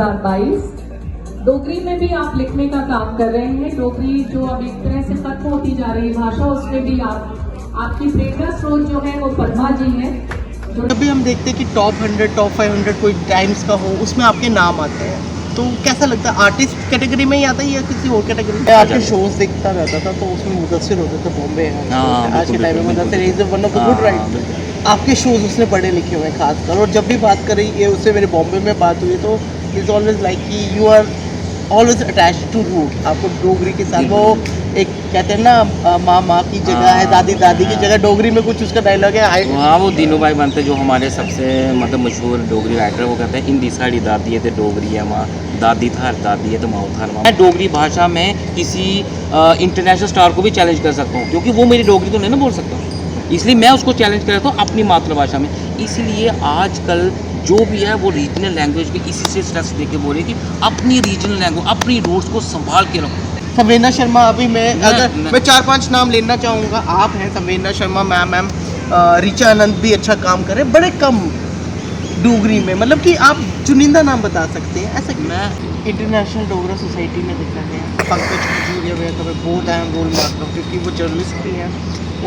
2022। डोगरी में भी आप लिखने का काम कर रहे हैं। डोगरी जो अब एक तरह से खत्म होती जा रही भाषा, उसमें भी आपकी प्रेरणा स्रोत जो है वो परमा जी हैं। जब भी हम देखते हैं कि टॉप 100 टॉप 500 कोई टाइम्स का हो, उसमें आपके नाम आते हैं, तो कैसा लगता है? आर्टिस्ट कैटेगरी में ही आता है या किसी और कैटेगरी में? आपके शोज देखता रहता था तो उसमें मुदस्सिर होते थे बॉम्बे है, आज के टाइम में Mudassir is one of the good right. आपके शोज उसने पढ़े लिखे हुए हैं खासकर, और जब भी बात करी ये उससे मेरे बॉम्बे में बात हुई तो इज ऑलवेज लाइक कि you are always attach to root. आपको डोगरी के साथ वो एक कहते हैं ना, माँ की जगह है, दादी की जगह, डोगरी में कुछ उसका डायलॉग है। हाँ, वो दीनू भाई बनते जो हमारे सबसे मतलब मशहूर डोगरी राइटर, वो कहते हैं हिंदी साड़ी दादी है तो डोगरी है माँ, दादी थार दादी है तो माँ थार माँ। मैं डोगरी भाषा में किसी इंटरनेशनल स्टार को भी चैलेंज कर सकता हूँ, क्योंकि वो मेरी डोगरी तो नहीं ना बोल सकता, इसलिए मैं उसको चैलेंज करता हूँ अपनी मातृभाषा में। इसलिए आजकल जो भी है वो रीजनल लैंग्वेज पे इसी से स्ट्रेस दे के बोले कि अपनी रीजनल लैंग्वेज, अपनी रूट्स को संभाल के रखो। संवेदना शर्मा, अभी मैं 4-5 नाम लेना चाहूँगा। आप हैं संवेदना शर्मा मैम, ऋचा आनंद भी अच्छा काम करे, बड़े कम डोगरी में, मतलब कि आप चुनिंदा नाम बता सकते हैं ऐसा। मैं इंटरनेशनल डोगरा सोसाइटी में देखा गया पंकज खजूरिया भैया का मैं बहुत अहम रोल मानता हूँ, क्योंकि वो जर्नलिस्ट भी हैं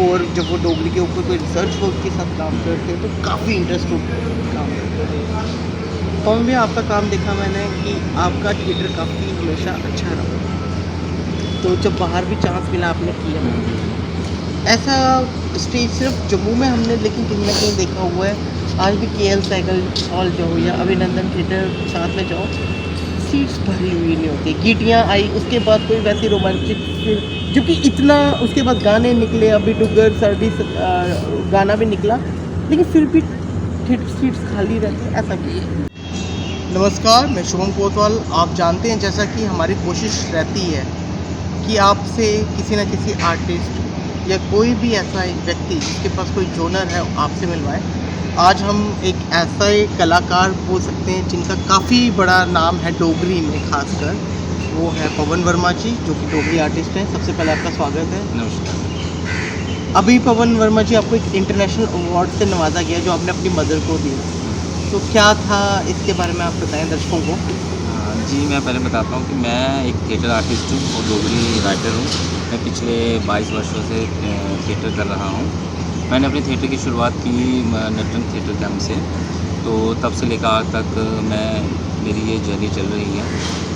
और जब वो डोगरी के ऊपर कोई रिसर्च वर्क के साथ काम करते हैं तो काफ़ी इंटरेस्ट काम करते हैं। पवन भैया, आपका काम देखा मैंने कि आपका थिएटर काफ़ी हमेशा अच्छा रहा, तो जब बाहर भी चांस मिला आपने किया। ऐसा स्टेज सिर्फ जम्मू में हमने लेकिन कहीं ना कहीं देखा हुआ है, आज भी KL साइकिल हॉल जाओ या अभिनंदन थिएटर साथ में जाओ, सीट्स भरी हुई नहीं होती। गीटियाँ आई, उसके बाद कोई वैसी रोमांटिक जो कि इतना, उसके बाद गाने निकले, अभी डुगर सर्दी गाना भी निकला, लेकिन फिर भी थिएटर सीट्स खाली रहती है, ऐसा क्यों? नमस्कार, मैं शुभम कोतवाल। आप जानते हैं जैसा कि हमारी कोशिश रहती है कि आपसे किसी न किसी आर्टिस्ट या कोई भी ऐसा एक व्यक्ति जिसके पास कोई जोनर है आपसे मिलवाए। आज हम एक ऐसा एक कलाकार बोल सकते हैं जिनका काफ़ी बड़ा नाम है डोगरी में खासकर, वो है पवन वर्मा जी, जो कि डोगरी आर्टिस्ट हैं। सबसे पहले आपका स्वागत है। नमस्कार। अभी पवन वर्मा जी, आपको एक इंटरनेशनल अवार्ड से नवाजा गया जो आपने अपनी मदर को दिया, तो क्या था इसके बारे में आप बताएं दर्शकों को। जी, मैं पहले बताता हूँ कि मैं एक थिएटर आर्टिस्ट हूँ और डोगरी राइटर हूँ। मैं पिछले 22 वर्षों से थिएटर कर रहा हूँ। मैंने अपने थिएटर की शुरुआत की नटरंग थिएटर कैंप से, तो तब से लेकर आज तक मेरी ये जर्नी चल रही है।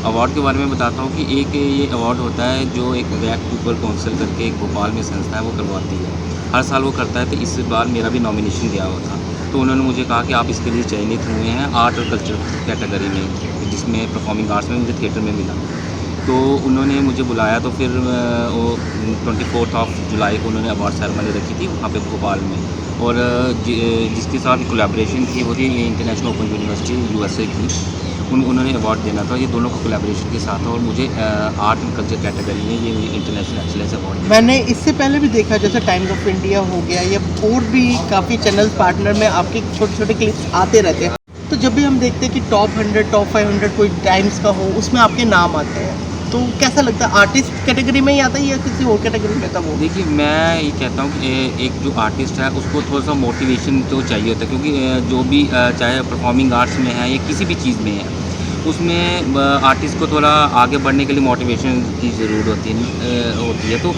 अवार्ड के बारे में बताता हूँ कि एक ये अवार्ड होता है जो एक रैक पीपल काउंसिल करके एक भोपाल में संस्था है, वो करवाती है, हर साल वो करता है। तो इस बार मेरा भी नॉमिनेशन गया हुआ था, तो उन्होंने मुझे कहा कि आप इसके लिए चयनित हुए हैं आर्ट और कल्चर कैटेगरी में, जिसमें परफॉर्मिंग आर्ट्स में मुझे थिएटर में मिला। तो उन्होंने मुझे बुलाया, तो फिर वो 24 जुलाई को उन्होंने अवार्ड सेरेमनी रखी थी वहाँ पे भोपाल में, और जिसके साथ कोलैबोरेशन थी वो थी इंटरनेशनल ओपन यूनिवर्सिटी USA की। उन्होंने अवार्ड देना था, ये दोनों को कोलैबोरेशन के साथ, और मुझे आर्ट एंड कल्चर कैटेगरी में ये इंटरनेशनल एक्सीलेंस अवार्ड। मैंने इससे पहले भी देखा, जैसे टाइम्स ऑफ इंडिया हो गया या और भी काफ़ी चैनल पार्टनर में आपके छोटे छोटे क्लिप्स आते रहते हैं, तो जब भी हम देखते हैं कि टॉप 100 टॉप 500 कोई टाइम्स का हो, उसमें आपके नाम आते हैं, तो कैसा लगता है? आर्टिस्ट कैटेगरी में ही आता है या किसी और कैटेगरी में था वो? देखिए, मैं ये कहता हूँ कि एक जो आर्टिस्ट है उसको थोड़ा सा मोटिवेशन तो चाहिए होता है, क्योंकि जो भी चाहे परफॉर्मिंग आर्ट्स में है या किसी भी चीज़ में है, उसमें आर्टिस्ट को थोड़ा आगे बढ़ने के लिए मोटिवेशन की ज़रूरत होती है। तो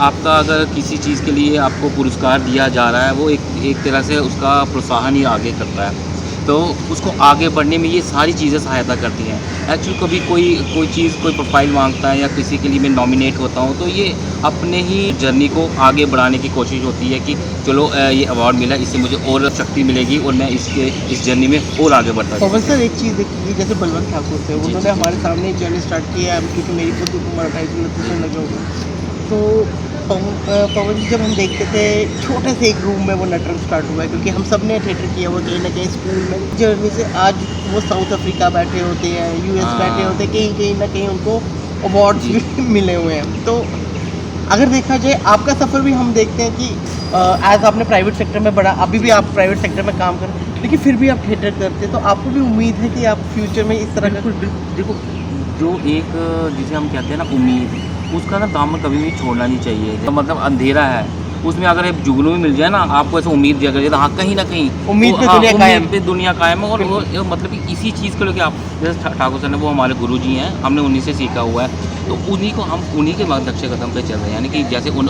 आपका अगर किसी चीज़ के लिए आपको पुरस्कार दिया जा रहा है, वो एक तरह से उसका प्रोत्साहन ही आगे करता है, तो उसको आगे बढ़ने में ये सारी चीज़ें सहायता करती हैं। एक्चुअली कभी कोई चीज़, कोई प्रोफाइल मांगता है या किसी के लिए मैं नॉमिनेट होता हूँ, तो ये अपने ही जर्नी को आगे बढ़ाने की कोशिश होती है कि चलो ये अवार्ड मिला, इससे मुझे और शक्ति मिलेगी और मैं इस जर्नी में और आगे बढ़ता हूँ। पवन सर, एक चीज़ देखिए, जैसे बलवंत ठाकुर थे, उन्होंने हमारे सामने एक जर्नी स्टार्ट की है, क्योंकि मेरी खुद की उम्र 28-29 लगे होगी, तो पवन जी, जब हम देखते थे छोटे से एक रूम में वो नटरंग स्टार्ट हुआ है, क्योंकि हम सब ने थिएटर किया हुआ कहीं ना कहीं स्कूल में जर्नी से, आज वो साउथ अफ्रीका बैठे होते हैं, US बैठे होते हैं, कहीं ना कहीं उनको अवार्ड्स भी मिले हुए हैं। तो अगर देखा जाए आपका सफ़र भी हम देखते हैं कि एज आपने प्राइवेट सेक्टर में बढ़ा, अभी भी आप प्राइवेट सेक्टर में काम करें, लेकिन फिर भी आप थिएटर करते, तो आपको भी उम्मीद है कि आप फ्यूचर में इस तरह का। देखो, जो एक जिसे हम कहते हैं ना उम्मीद, उसका ना दामन कभी भी छोड़ना नहीं चाहिए। मतलब अंधेरा है उसमें अगर एक जुगनू भी मिल जाए ना, आपको ऐसे उम्मीद दिया करिए हाँ कहीं ना कहीं उम्मीद पे हाँ, दुनिया उम्मीद कायम। पे दुनिया कायम है। और वो मतलब कि इसी चीज़ को लेकर आप जैसे ठाकुर सर ने, वो हमारे गुरु जी हैं, हमने उन्हीं से सीखा हुआ है, तो उन्हीं को हम उन्हीं के नक्शे कदम पे चल रहे हैं। यानी कि जैसे वो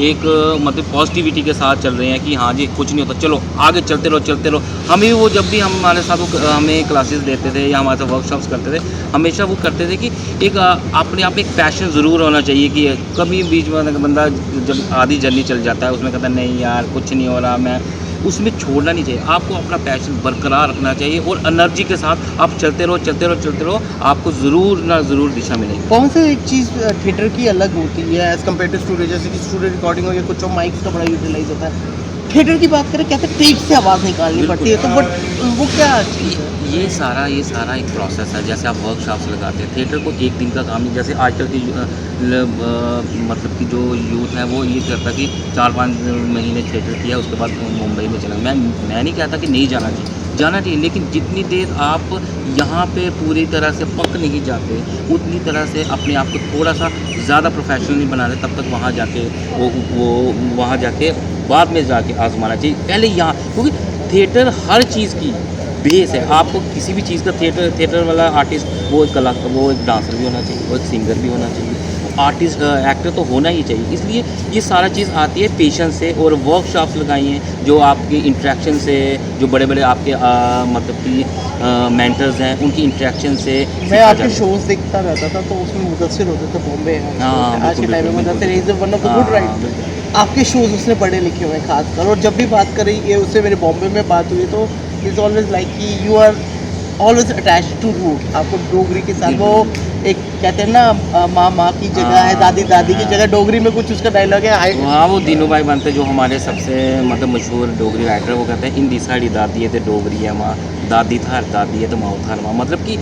एक मतलब पॉजिटिविटी के साथ चल रहे हैं कि हाँ जी कुछ नहीं होता, चलो आगे चलते रहो चलते रहो। हमें भी वो जब भी हमारे साथ वो हमें क्लासेस देते थे या हमारे साथ वर्कशॉप्स करते थे, हमेशा वो करते थे कि एक अपने आप एक पैशन ज़रूर होना चाहिए कि कभी बीच में बंदा जब आधी जर्नी चल जाता है उसमें कहता है नहीं यार कुछ नहीं हो रहा, मैं उसमें छोड़ना नहीं चाहिए। आपको अपना पैशन बरकरार रखना चाहिए और एनर्जी के साथ आप चलते रहो चलते रहो चलते रहो, आपको ज़रूर ना ज़रूर दिशा मिलेगी। कौन सा एक चीज़ थिएटर की अलग होती है एज़ कम्पेयर टू स्टूडियो, जैसे कि स्टूडियो रिकॉर्डिंग हो या कुछ माइक्स का बड़ा यूटिलाइज होता है, थिएटर की बात करें कहते हैं टेप से आवाज़ निकालनी बिल्कुल। पड़ती है, तो बट वो क्या चीज़ है? ये सारा एक प्रोसेस है। जैसे आप वर्कशॉप्स लगाते हैं, थिएटर को एक दिन का काम नहीं। जैसे आजकल की मतलब कि जो यूथ है वो ये करता है कि 4-5 महीने थिएटर किया उसके बाद मुंबई में चला। मैं नहीं कहता कि नहीं जाना चाहिए, लेकिन जितनी देर आप यहाँ पे पूरी तरह से पक नहीं जाते, उतनी तरह से अपने आप को थोड़ा सा ज़्यादा प्रोफेशनल नहीं बना रहे, तब तक वहाँ जाके वो वहाँ जाके बाद में जाके आजमाना चाहिए। पहले यहाँ, क्योंकि थिएटर हर चीज़ की बेस है। आपको किसी भी चीज़ का थिएटर वाला आर्टिस्ट, वो एक डांसर भी होना चाहिए, वो एक सिंगर भी होना चाहिए, आर्टिस्ट एक्टर तो होना ही चाहिए। इसलिए ये सारा चीज़ आती है पेशेंस से। और वर्कशॉप्स लगाई हैं जो आपके इंटरेक्शन से, जो बड़े बड़े आपके मतलब कि मेंटर्स हैं उनकी इंटरेक्शन से। मैं आपके शोज देखता रहता था तो उसमें मुदस्सिर होते थे बॉम्बे है, हाँ, आज के बिल्कुल, टाइम में बिल्कुल, Mudassir is one of the हाँ, गुड राइट। आपके शोज उसने पढ़े लिखे हुए हैं खासकर, और जब भी बात करी ये उससे मेरे बॉम्बे में बात हुई तो इज़ ऑलवेज लाइक कि you are always attach to root. आपको डोगरी के साथ वो एक कहते हैं ना माँ की जगह है, दादी की जगह, डोगरी में कुछ उसका डायलॉग है। हाँ, वो दीनू भाई बनते जो हमारे सबसे मतलब मशहूर डोगरी राइटर, वो कहते हैं हिंदी साड़ी दादी है तो डोगरी है माँ, दादी थार दादी है तो माँ थार माँ। मतलब कि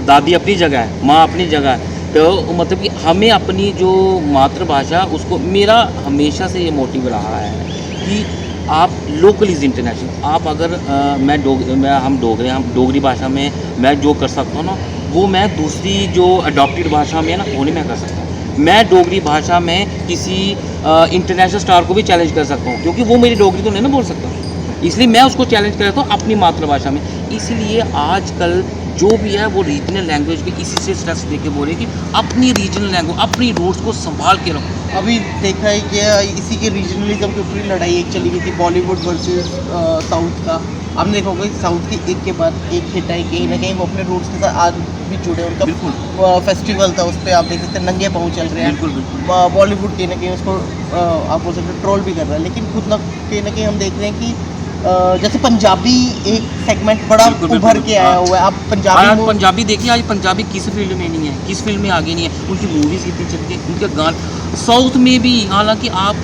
दादी अपनी जगह है, माँ अपनी जगह है। तो मतलब कि हमें अपनी जो मातृभाषा, उसको मेरा हमेशा से ये मोटिव रहा है कि आप लोकल इज़ इंटरनेशनल। आप अगर हम डोगरी भाषा में मैं जो कर सकता हूँ ना, वो मैं दूसरी जो अडॉप्टेड भाषा में है ना, वो नहीं मैं कर सकता। मैं डोगरी भाषा में किसी इंटरनेशनल स्टार को भी चैलेंज कर सकता हूँ, क्योंकि वो मेरी डोगरी तो नहीं ना बोल सकता, इसलिए मैं उसको चैलेंज करता हूँ अपनी मातृभाषा में। इसलिए आजकल जो भी है वो रीजनल लैंग्वेज पे इसी से स्ट्रेस दे के बोल रहे हैं कि अपनी रीजनल लैंग्वेज, अपनी रूट्स को संभाल के रखो। अभी देखा है कि इसी के रीजनलिज्म के ऊपर लड़ाई एक चली गई थी, बॉलीवुड वर्सेस साउथ का। आपने देखा होगा कि साउथ की एक के बाद एक हिट आई, कहीं ना कहीं वो अपने रूट्स के साथ आज भी जुड़े। उनका बिल्कुल फेस्टिवल था, उस पर आप देख सकते हैं नंगे पाँव चल रहे हैं। बिल्कुल बॉलीवुड कहीं ना कहीं उसको आप बोल सकते हैं ट्रोल भी कर रहा है, लेकिन खुद ना कहीं ना कहीं हम देख रहे हैं कि जैसे पंजाबी एक सेगमेंट बड़ा उभर के आया हुआ है। आप पंजाबी देखिए, आज पंजाबी किस फील्ड में नहीं है, किस फील्ड में आगे नहीं है। उनकी मूवीज़ कितनी चलती है, उनके गाने साउथ में भी, हालांकि आप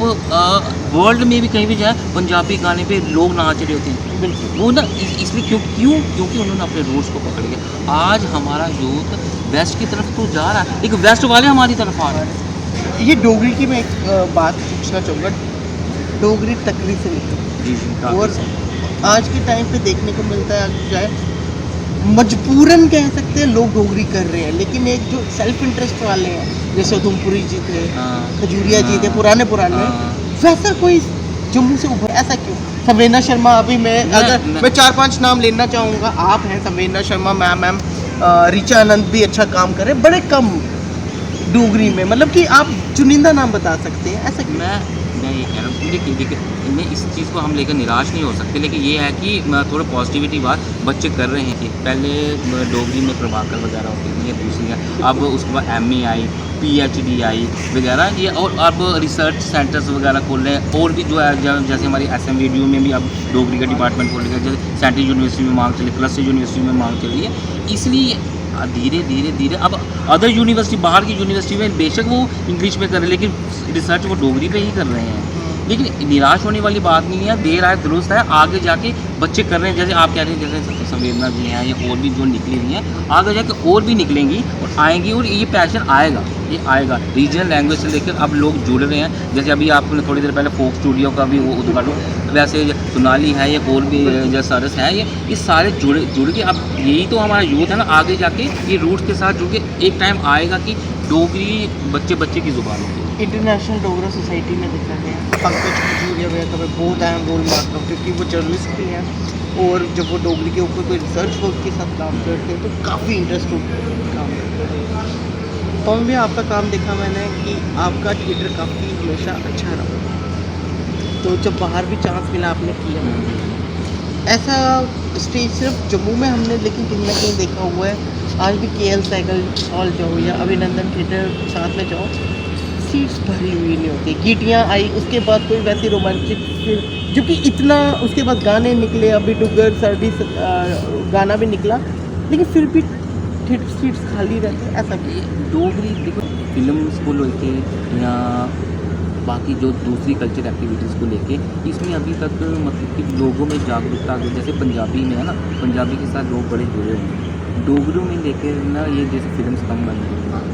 वर्ल्ड में भी कहीं भी जाए पंजाबी गाने पे लोग नाच रहे होते हैं। बिल्कुल वो ना इसलिए क्योंकि उन्होंने अपने रूट्स को पकड़ लिया। आज हमारा यूथ वेस्ट की तरफ तो जा रहा है, लेकिन वेस्ट वाले हमारी तरफ आ रहे हैं। ये डोगरी की मैं एक बात पूछना चाहूँगा, डोगरी तकरी से लेकर जी और आज के टाइम पे देखने को मिलता है, चाहे मजबूरन कह सकते हैं लोग डोगरी कर रहे हैं, लेकिन एक जो सेल्फ इंटरेस्ट वाले हैं, जैसे उधमपुरी जी थे, खजूरिया जी थे, पुराने वैसा कोई जम्मू से उभर, ऐसा क्यों? सवेना शर्मा, अभी मैं 4-5 नाम लेना चाहूँगा, आप हैं सवेना शर्मा मैम, ऋचा आनंद भी अच्छा काम कर रहे हैं, बड़े कम डोगरी में, मतलब कि आप चुनिंदा नाम बता सकते हैं, ऐसा क्यों? मैं ये कह रहा हूँ, देखिए मैं इस चीज़ को हम लेकर निराश नहीं हो सकते, लेकिन ये है कि थोड़ा पॉजिटिविटी बात बच्चे कर रहे हैं कि पहले डोगरी में प्रभाकर वगैरह होती थी, ये दूसरी है, अब उसके बाद MA आई, PhD आई वगैरह, ये और अब रिसर्च सेंटर्स वगैरह खोल रहे हैं। और भी जो है जैसे हमारी SMVDU में भी अब डोगरी का डिपार्टमेंट खोल रहे हैं, जैसे सेंट्रल यूनिवर्सिटी में मांग चली, क्लस्टर यूनिवर्सिटी में मांग चल रही है। इसलिए धीरे अब अदर यूनिवर्सिटी, बाहर की यूनिवर्सिटी में बेशक वो इंग्लिश में कर रहे हैं, लेकिन रिसर्च वो डोगरी पे ही कर रहे हैं। लेकिन निराश होने वाली बात नहीं है, देर आए दुरुस्त है, आगे जाके बच्चे कर रहे हैं। जैसे आप कह रहे हैं, जैसे संवेदना जी हैं या और भी जो निकली हुई हैं, आगे जाके और भी निकलेंगी और आएंगी, और ये पैशन आएगा, ये आएगा। रीजनल लैंग्वेज से लेकर अब लोग जुड़ रहे हैं। जैसे अभी आपने थोड़ी देर पहले फोक स्टूडियो का भी वो उद्घाटन, वैसे सोनाली है या और भी जैसे सरस है, ये सारे जुड़ के अब यही तो हमारा यूथ है ना, आगे जाके ये रूट्स के साथ जुड़ के एक टाइम आएगा कि डोगरी बच्चे की ज़ुबान होगी। इंटरनेशनल डोगरा सोसाइटी में देखा गया पंकज खजूरिया वगैरह का मैं बहुत अहम रोल मानता हूँ, क्योंकि वो जर्नलिस्ट भी हैं और जब वो डोगरी के ऊपर कोई रिसर्च वर्क के साथ काम करते हैं तो काफ़ी इंटरेस्ट काम करते हैं। तो भी आपका काम देखा मैंने कि आपका थिएटर काफ़ी हमेशा अच्छा रहा, तो जब बाहर भी चांस मिला आपने किया। ऐसा स्टेज सिर्फ जम्मू में हमने लेकिन कहीं ना कहीं देखा हुआ है, आज भी KL साइकिल हॉल जाओ या अभिनंदन थिएटर साथ में जाओ, सीट्स भरी हुई नहीं होती। गीटियाँ आई, उसके बाद कोई वैसी रोमांटिक फिल्म जो कि इतना, उसके बाद गाने निकले, अभी डुगर सर्विस गाना भी निकला, लेकिन फिर भी थिएटर सीट्स खाली रहते। ऐसा क्यों? डोगरी देखो फिल्म्स को लेके या बाकी जो दूसरी कल्चर एक्टिविटीज़ को लेके इसमें अभी तक मतलब कि लोगों में जागरूकता, जैसे पंजाबी में है ना, पंजाबी के साथ लोग बड़े जुड़े हुए हैं। डोगरों में लेके ना ये जैसे फिल्म्स कम बन रही हैं,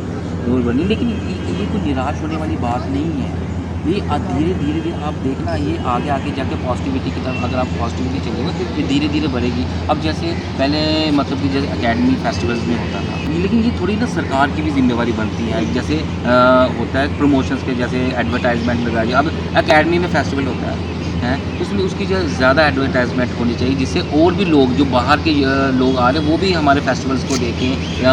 रोल बनी, लेकिन ये कोई निराश होने वाली बात नहीं है। ये धीरे धीरे आप देखना, ये आगे आगे जाके पॉजिटिविटी की तरफ अगर आप पॉजिटिविटी चलेंगे तो ये धीरे धीरे बढ़ेगी। अब जैसे पहले मतलब कि जैसे एकेडमी फेस्टिवल्स में होता था, लेकिन ये थोड़ी ना सरकार की भी जिम्मेवारी बनती है। जैसे होता है प्रमोशंस के, जैसे एडवर्टाइजमेंट लगाइए। अब एकेडमी में फेस्टिवल होता है उसमें उसकी जो ज़्यादा एडवर्टाइजमेंट होनी चाहिए, जिससे और भी लोग जो बाहर के लोग आ रहे हैं वो भी हमारे फेस्टिवल्स को देखें, या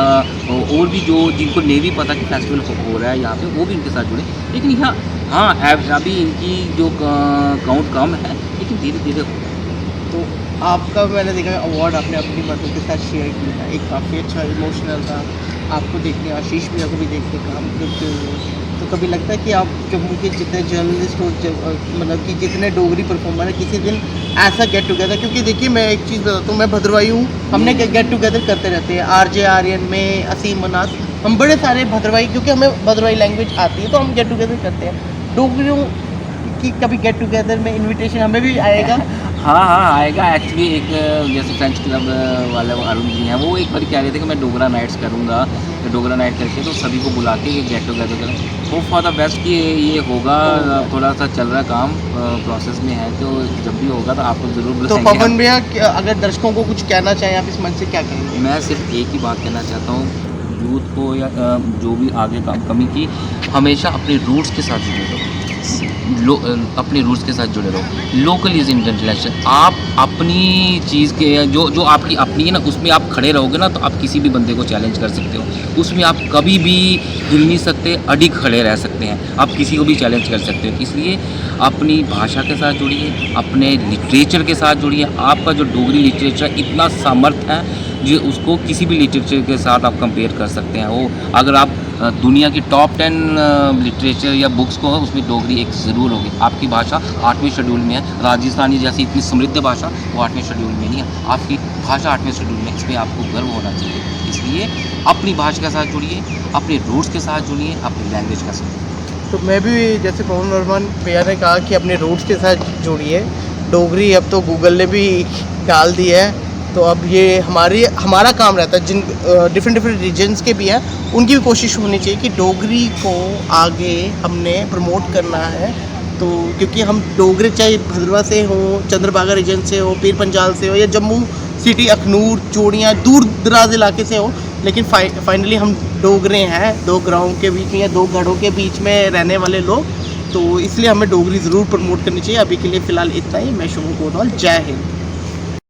और भी जो जिनको नहीं भी पता कि फेस्टिवल हो रहा है यहाँ पे, वो भी इनके साथ जुड़े। लेकिन यहाँ हाँ अभी इनकी जो काउंट कम है, लेकिन धीरे धीरे तो आपका मैंने देखा अवार्ड आपने अपनी मदद के साथ शेयर किया है, एक काफ़ी अच्छा इमोशनल था आपको देखने, आशीष भैया को भी देखने काम करते हुए। तो कभी लगता है कि आप जम्मू के जितने जर्नलिस्ट और मतलब कि जितने डोगरी परफॉर्मर है, किसी दिन ऐसा गेट टुगेदर, क्योंकि देखिए मैं एक चीज़ बताता हूँ, मैं भद्रवाही हूँ, हमने गेट टुगेदर करते रहते हैं, RJ आर्यन में, असीम मनास, हम बड़े सारे भद्रवाही, क्योंकि हमें भद्रवाही लैंग्वेज आती है तो हम गेट टुगेदर करते हैं। डोगरियों की कभी गेट टुगेदर में इनविटेशन हमें भी आएगा? हाँ आएगा। एक्चुअली एक जैसे फ्रेंच क्लब वाले अरुण जी हैं, वो एक बार कह रहे थे कि मैं डोगरा नाइट्स करूँगा, तो डोगरा नाइट करके तो सभी को बुला के गेट टुगेदर करें। होप फॉर द बेस्ट कि ये होगा, थोड़ा सा चल रहा काम प्रोसेस में है, तो जब भी होगा तो आपको ज़रूर तो बुलाएंगे। पवन भैया अगर दर्शकों को कुछ कहना चाहें आप इस मंच से क्या कहेंगे? मैं सिर्फ एक ही बात कहना चाहता हूँ यूथ को, या जो भी आगे काम कमी की, हमेशा अपने रूट्स के साथ जुड़े रहो, अपने रूट्स के साथ जुड़े रहो। Local is international. आप अपनी चीज़ के जो आपकी अपनी है ना, उसमें आप खड़े रहोगे ना, तो आप किसी भी बंदे को चैलेंज कर सकते हो। उसमें आप कभी भी हिल नहीं सकते, अडिग खड़े रह सकते हैं, आप किसी को भी चैलेंज कर सकते हो। इसलिए अपनी भाषा के साथ जुड़िए, अपने लिटरेचर के साथ जुड़िए। आपका जो डोगरी लिटरेचर इतना सामर्थ्य है जो उसको किसी भी लिटरेचर के साथ आप कंपेयर कर सकते हैं। वो अगर आप दुनिया की टॉप 10 लिटरेचर या बुक्स को, उसमें डोगरी एक ज़रूर होगी। आपकी भाषा 8वें शेड्यूल में है, राजस्थानी जैसी इतनी समृद्ध भाषा वो 8वें शेड्यूल में नहीं है, आपकी भाषा 8वें शेड्यूल में, इसमें आपको गर्व होना चाहिए। इसलिए अपनी भाषा के साथ जुड़िए, अपने रूट्स के साथ जुड़िए, अपनी लैंग्वेज के साथ। तो मैं भी जैसे पवन वर्मा भैया ने कहा कि अपने रूट्स के साथ जुड़िए। डोगरी अब तो गूगल ने भी डाल दी है, तो अब ये हमारा काम रहता है, जिन डिफरेंट रीजन्स के भी हैं उनकी भी कोशिश होनी चाहिए कि डोगरी को आगे हमने प्रमोट करना है। तो क्योंकि हम डोगरे चाहे भद्रवा से हो, चंद्रभागा रीजन से हो, पीर पंजाल से हो, या जम्मू सिटी, अखनूर, चूड़ियाँ, दूर दराज इलाके से हो, लेकिन फाइनली हम डोगरे हैं, दो गाँव के बीच में या दो गढ़ों के बीच में रहने वाले लोग। तो इसलिए हमें डोगरी ज़रूर प्रमोट करनी चाहिए। अभी के लिए फ़िलहाल इतना ही। मैं शुभम कोतवाल, जय हिंद।